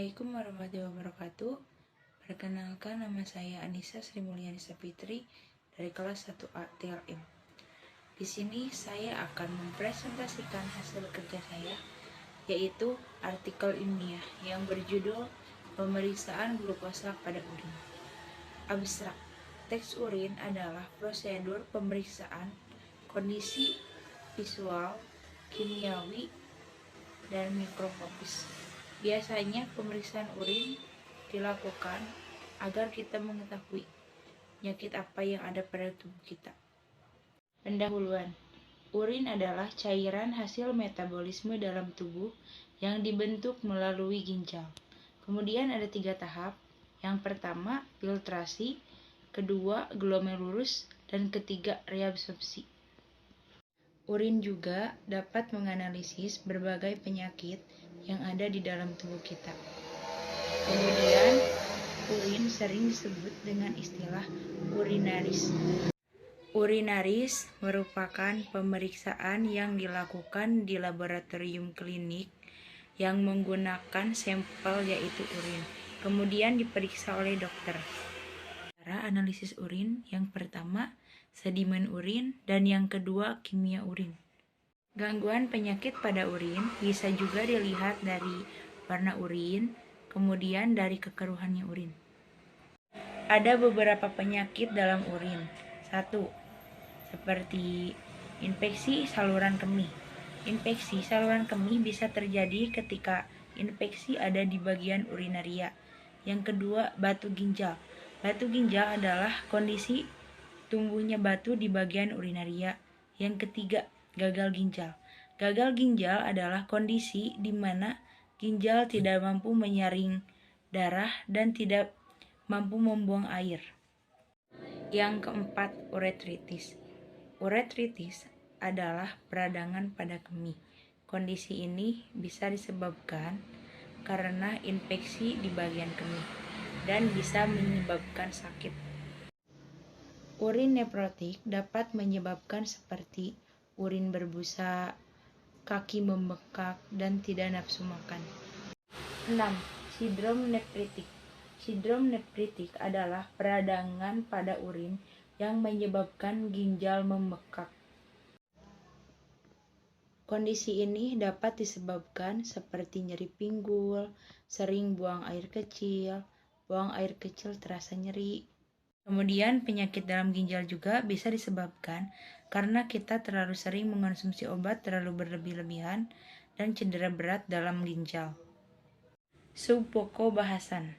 Assalamualaikum warahmatullahi wabarakatuh. Perkenalkan, nama saya Anissa Sri Mulyani Sapitri dari kelas 1A TLM. Di sini saya akan mempresentasikan hasil kerja saya, yaitu artikel ilmiah yang berjudul Pemeriksaan glukosa pada urin. Abstrak. Teks urin adalah prosedur pemeriksaan kondisi visual, kimiawi, dan mikroskopis. Biasanya pemeriksaan urin dilakukan agar kita mengetahui penyakit apa yang ada pada tubuh kita. Pendahuluan. Urin adalah cairan hasil metabolisme dalam tubuh yang dibentuk melalui ginjal. Kemudian ada 3 tahap. Yang pertama, filtrasi, kedua, glomerulus, dan ketiga, reabsorpsi. Urin juga dapat menganalisis berbagai penyakit yang ada di dalam tubuh kita. Kemudian, urin sering disebut dengan istilah urinaris. Urinaris merupakan pemeriksaan yang dilakukan di laboratorium klinik yang menggunakan sampel yaitu urin, kemudian diperiksa oleh dokter. Cara analisis urin yang pertama, sedimen urin, dan yang kedua, kimia urin. Gangguan penyakit pada urin bisa juga dilihat dari warna urin, kemudian dari kekeruhannya urin. Ada beberapa penyakit dalam urin. 1. Seperti infeksi saluran kemih. Infeksi saluran kemih bisa terjadi ketika infeksi ada di bagian urinaria. Yang kedua, batu ginjal. Batu ginjal adalah kondisi tumbuhnya batu di bagian urinaria. Yang ketiga, gagal ginjal. Gagal ginjal adalah kondisi di mana ginjal tidak mampu menyaring darah dan tidak mampu membuang air. Yang keempat, uretritis. Uretritis adalah peradangan pada kemih. Kondisi ini bisa disebabkan karena infeksi di bagian kemih dan bisa menyebabkan sakit. Urin nefrotik dapat menyebabkan seperti urin berbusa, kaki membengkak, dan tidak nafsu makan. 6. Sindrom nefritik. Sindrom nefritik adalah peradangan pada urin yang menyebabkan ginjal membengkak. Kondisi ini dapat disebabkan seperti nyeri pinggul, sering buang air kecil terasa nyeri. Kemudian penyakit dalam ginjal juga bisa disebabkan karena kita terlalu sering mengonsumsi obat terlalu berlebih-lebihan dan cedera berat dalam ginjal. Subpoko bahasan.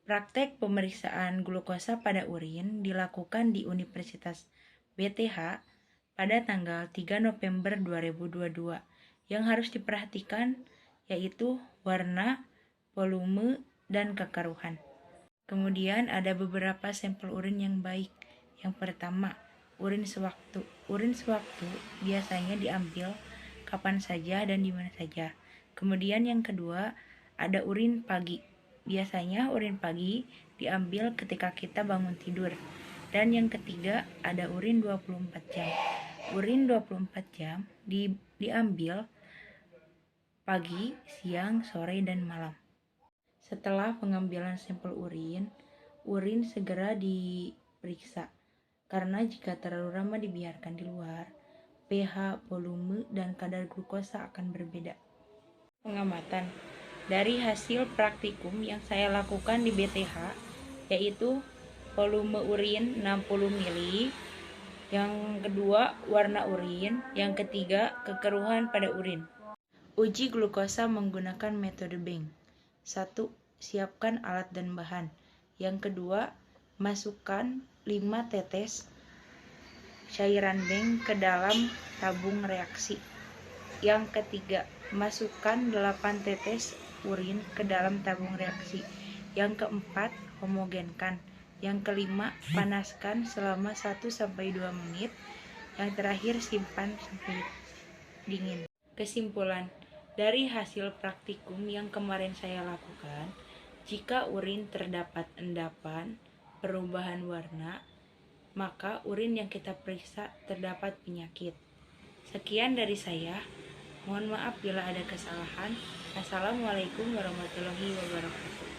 Praktek pemeriksaan glukosa pada urin dilakukan di Universitas BTH pada tanggal 3 November 2022. Yang harus diperhatikan yaitu warna, volume, dan kekeruhan. Kemudian ada beberapa sampel urin yang baik. Yang pertama, urin sewaktu. Urin sewaktu biasanya diambil kapan saja dan di mana saja. Kemudian yang kedua, ada urin pagi. Biasanya urin pagi diambil ketika kita bangun tidur. Dan yang ketiga, ada urin 24 jam. Urin 24 jam diambil pagi, siang, sore, dan malam. Setelah pengambilan sampel urin segera diperiksa. Karena jika terlalu lama dibiarkan di luar, pH, volume, dan kadar glukosa akan berbeda. Pengamatan. Dari hasil praktikum yang saya lakukan di BTH, yaitu volume urin 60 ml, yang kedua warna urin, yang ketiga kekeruhan pada urin. Uji glukosa menggunakan metode Bank. 1. Siapkan alat dan bahan. Yang kedua, masukkan 5 tetes cairan Bank ke dalam tabung reaksi. Yang ketiga, masukkan 8 tetes urin ke dalam tabung reaksi. Yang keempat, homogenkan. Yang kelima, panaskan selama 1-2 menit. Yang terakhir, simpan sampai dingin. Kesimpulan. Dari hasil praktikum yang kemarin saya lakukan, jika urin terdapat endapan, perubahan warna, maka urin yang kita periksa terdapat penyakit. Sekian dari saya. Mohon maaf bila ada kesalahan. Assalamualaikum warahmatullahi wabarakatuh.